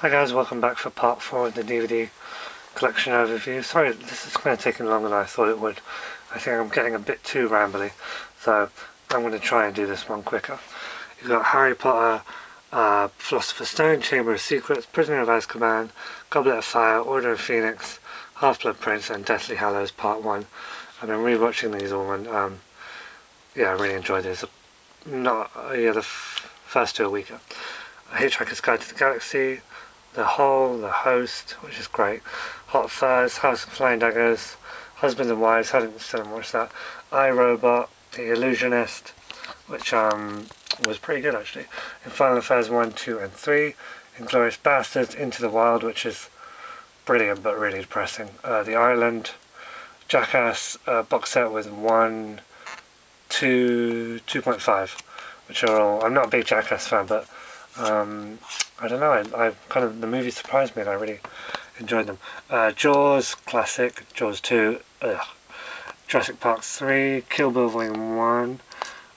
Hi guys, welcome back for part 4 of the DVD collection overview. Sorry, this is kind of taking longer than I thought it would. I think I'm getting a bit too rambly, so I'm going to try and do this one quicker. You've got Harry Potter, Philosopher's Stone, Chamber of Secrets, Prisoner of Azkaban, Goblet of Fire, Order of Phoenix, Half-Blood Prince, and Deathly Hallows Part 1. I've been rewatching these all, and yeah, I really enjoyed these. The first two are weaker. Hitchhiker's Guide to the Galaxy, The Hole, The Host, which is great, Hot Fuzz, House of Flying Daggers, Husbands and Wives, I still haven't watched that, I, Robot, The Illusionist, which was pretty good actually, and Final Affairs 1, 2 and 3, Inglourious Bastards, Into the Wild, which is brilliant but really depressing, The Island, Jackass, box set with 1, 2, 2.5, which are all, I'm not a big Jackass fan, but I don't know, I kind of, the movie surprised me and I really enjoyed them. Jaws, classic, Jaws 2, Jurassic Park 3, Kill Bill Volume 1,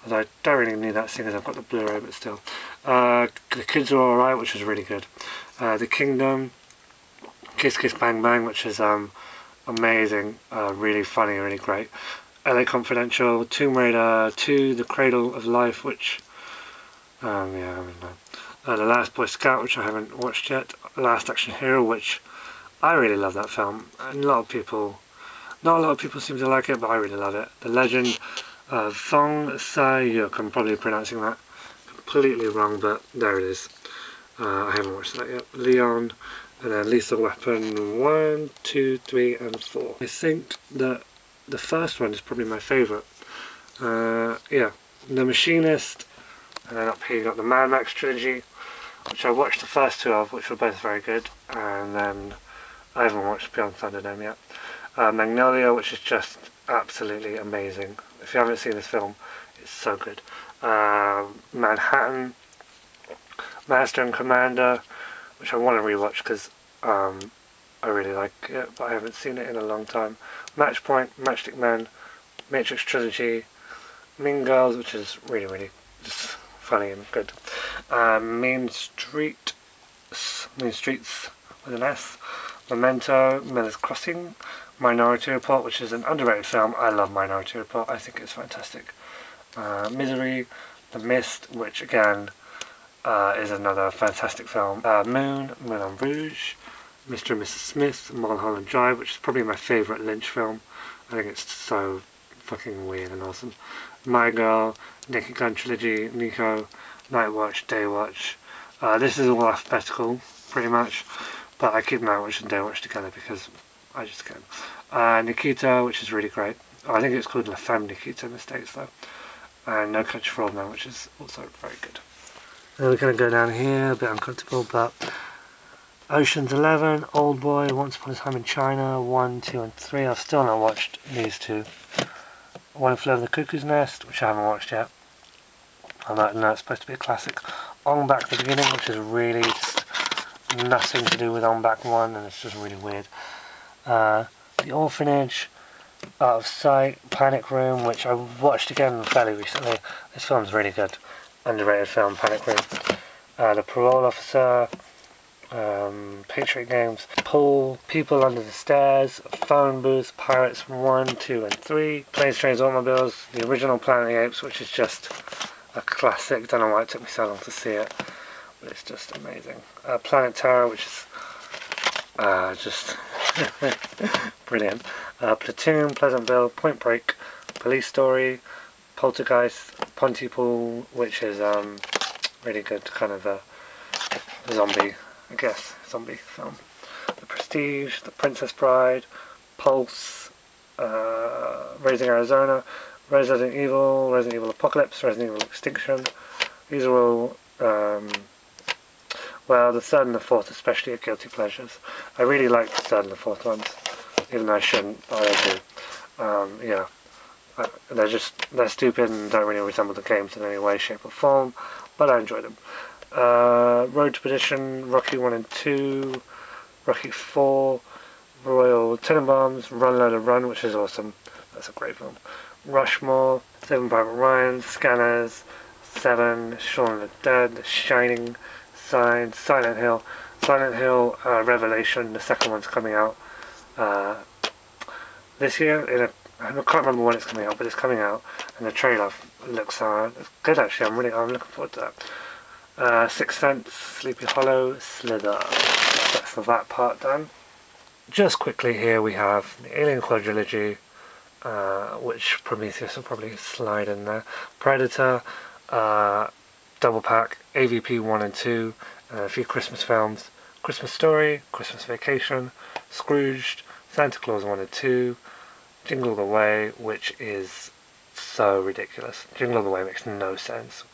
although I don't really need that seeing as I've got the Blu-ray, but still. The Kids Are Alright, which is really good. The Kingdom, Kiss Kiss Bang Bang, which is amazing, really funny, really great. LA Confidential, Tomb Raider 2, The Cradle of Life, which, yeah, I don't know. The Last Boy Scout, which I haven't watched yet. Last Action Hero, which I really love that film. And not a lot of people seem to like it, but I really love it. The Legend of Thong Sai-yuk. I'm probably pronouncing that completely wrong, but there it is. I haven't watched that yet. Leon, and then Lethal Weapon 1, 2, 3, and 4. I think that the first one is probably my favourite. Yeah, The Machinist, and then up here you got the Mad Max trilogy, which I watched the first two of, which were both very good, and then I haven't watched Beyond Thunderdome yet. Magnolia, which is just absolutely amazing. If you haven't seen this film, it's so good. Manhattan, Master and Commander, which I want to rewatch because I really like it, but I haven't seen it in a long time. Match Point, Matchstick Men, Matrix trilogy, Mean Girls, which is really, really just funny and good. Mean Streets with an S. Memento, Miller's Crossing, Minority Report, which is an underrated film. I love Minority Report. I think it's fantastic. Misery, The Mist, which again is another fantastic film. Moulin Rouge, Mr. and Mrs. Smith, Mulholland Drive, which is probably my favourite Lynch film. I think it's so fucking weird and awesome. My Girl, Naked Gun Trilogy, Nico, Night Watch, Day Watch. This is all alphabetical, pretty much, but I keep Night Watch and Day Watch together because I just can. Nikita, which is really great. I think it's called La Femme Nikita in the States though. And No Country for Old Men, which is also very good. Then we're going to go down here, a bit uncomfortable, but Ocean's 11, Old Boy, Once Upon a Time in China, 1, 2 and 3. I've still not watched these two. One Flew Over the Cuckoo's Nest, which I haven't watched yet. I don't know, it's supposed to be a classic. On Back to the Beginning, which is really just nothing to do with On Back 1, and it's just really weird. The Orphanage, Out of Sight, Panic Room, which I watched again fairly recently. This film's really good. Underrated film, Panic Room. The Parole Officer, Patriot Games, Pool, People Under the Stairs, Phone Booth, Pirates 1, 2 and 3, Planes, Trains, Automobiles, the original Planet of the Apes, which is just a classic. Don't know why it took me so long to see it, but it's just amazing. Planet Terror, which is just brilliant. Platoon, Pleasantville, Point Break, Police Story, Poltergeist, Pontypool, which is really good, kind of a zombie, I guess, zombie film. The Prestige, The Princess Bride, Pulse, Raising Arizona, Resident Evil Apocalypse, Resident Evil Extinction. These are all, well, the third and the fourth especially are guilty pleasures. I really like the third and the fourth ones, even though I shouldn't, but I do. Yeah, they're stupid and don't really resemble the games in any way, shape or form, but I enjoy them. Road to Perdition, Rocky 1 and 2, Rocky 4, Royal Tenenbaums, Run Lola Run, which is awesome. That's a great film. Rushmore, Saving Private Ryan, Scanners, Seven, Shaun of the Dead, The Shining, Signs, Silent Hill, Silent Hill Revelation, the second one's coming out this year. I can't remember when it's coming out, but it's coming out, and the trailer looks good actually. I'm looking forward to that. Sixth Sense, Sleepy Hollow, Slither. That's that part done. Just quickly here we have the Alien quadrilogy, which Prometheus will probably slide in there. Predator, double pack, AVP 1 and 2, and a few Christmas films. Christmas Story, Christmas Vacation, Scrooged, Santa Claus 1 and 2, Jingle All the Way, which is so ridiculous. Jingle All the Way makes no sense.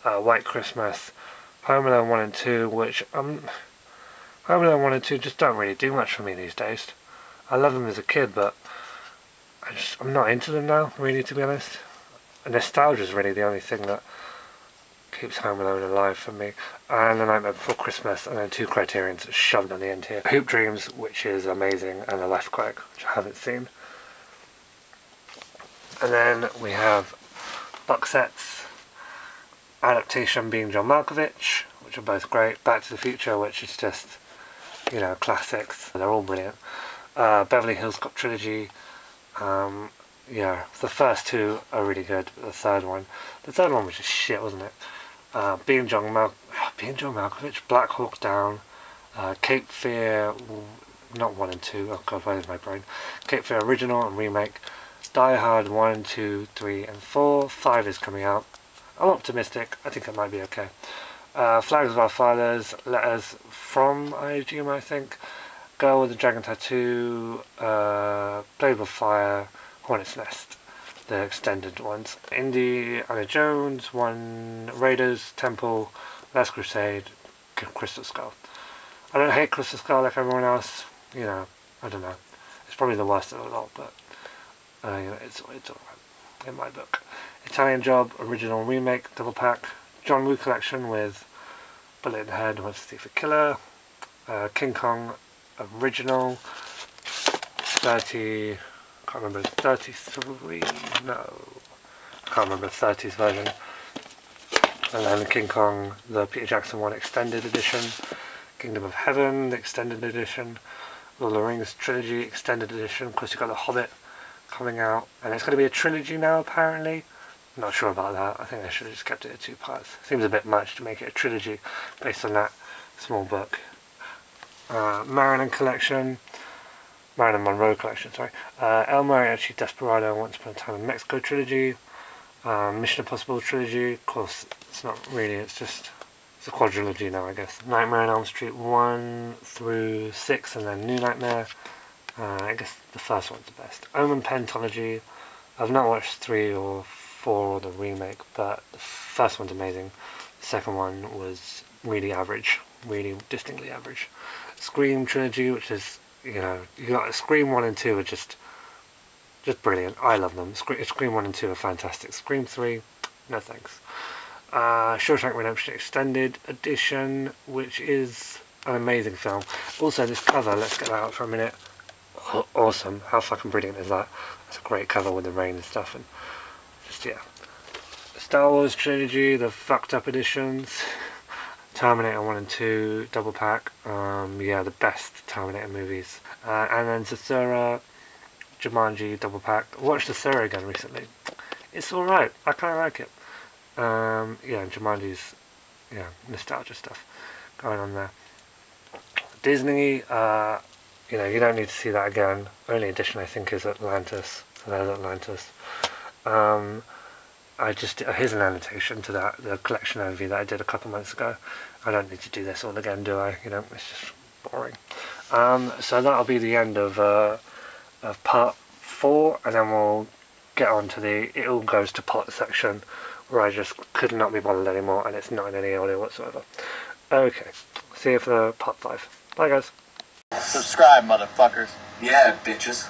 White Christmas, Home Alone 1 and 2, which Home Alone 1 and 2 just don't really do much for me these days. I love them as a kid, but I'm not into them now, really, to be honest. And nostalgia is really the only thing that keeps Home Alone alive for me. And The Nightmare Before Christmas, and then 2 Criterions shoved on the end here. Hoop Dreams, which is amazing, and The Earthquake, which I haven't seen. And then we have Boxsets, adaptation being John Malkovich, which are both great. Back to the Future, which is just, you know, classics. They're all brilliant. Beverly Hills Cop Trilogy. Yeah, the first 2 are really good, but the third one was just shit, wasn't it? Being John Malkovich, Black Hawk Down, Cape Fear, not 1 and 2, oh god, where's my brain? Cape Fear Original and Remake, Die Hard 1, 2, 3 and 4, 5 is coming out. I'm optimistic, I think it might be okay. Flags of Our Fathers, Letters from IGM, I think, Girl with the Dragon Tattoo, Blade of Fire, Hornet's Nest, the extended ones. Indiana Jones, 1, Raiders, Temple, Last Crusade, Crystal Skull. I don't hate Crystal Skull like everyone else, you know, I don't know. It's probably the worst of the lot, but you know, it's alright in my book. Italian Job, Original Remake, double pack. John Woo Collection with Bullet in the Head, Wants to See for Killer. King Kong Original, 30, I can't remember, 33, no, I can't remember the 30s version. And then King Kong, the Peter Jackson one extended edition. Kingdom of Heaven, the extended edition. Lord of the Rings trilogy, extended edition. Of course you've got The Hobbit coming out, and it's going to be a trilogy now apparently. I'm not sure about that. I think they should have just kept it at 2 parts. Seems a bit much to make it a trilogy based on that small book. Marilyn Monroe collection, sorry. El Mariachi Desperado, Once Upon a Time in Mexico trilogy. Mission Impossible trilogy. Of course, it's not really, it's a quadrilogy now, I guess. Nightmare on Elm Street 1 through 6, and then New Nightmare. I guess the first one's the best. Omen Pentology. I've not watched 3 or 4 or the remake, but the first one's amazing. The second one was really average, really distinctly average. Scream trilogy, which is, you know, you got Scream 1 and 2 are just brilliant. I love them. Scream 1 and 2 are fantastic. Scream 3, no thanks. Shawshank Redemption Extended Edition, which is an amazing film. Also, this cover, let's get that out for a minute. Awesome. How fucking brilliant is that? It's a great cover with the rain and stuff, and just, yeah. Star Wars trilogy, the fucked up editions. Terminator 1 and 2, double pack. Yeah, the best Terminator movies. And then Zathura, Jumanji, double pack. I watched Zathura again recently. It's alright. I kind of like it. Yeah, Jumanji's, yeah, nostalgia stuff going on there. Disney, you know, you don't need to see that again. Only edition I think is Atlantis. So there's Atlantis. Here's an annotation to that, the collection overview that I did a couple months ago. I don't need to do this all again, do I? You know, it's just boring. So that'll be the end of part 4, and then we'll get on to the It All Goes to Pot section, where I just could not be bothered anymore, and it's not in any audio whatsoever. Okay, see you for part 5. Bye guys. Subscribe, motherfuckers. Yeah, bitches.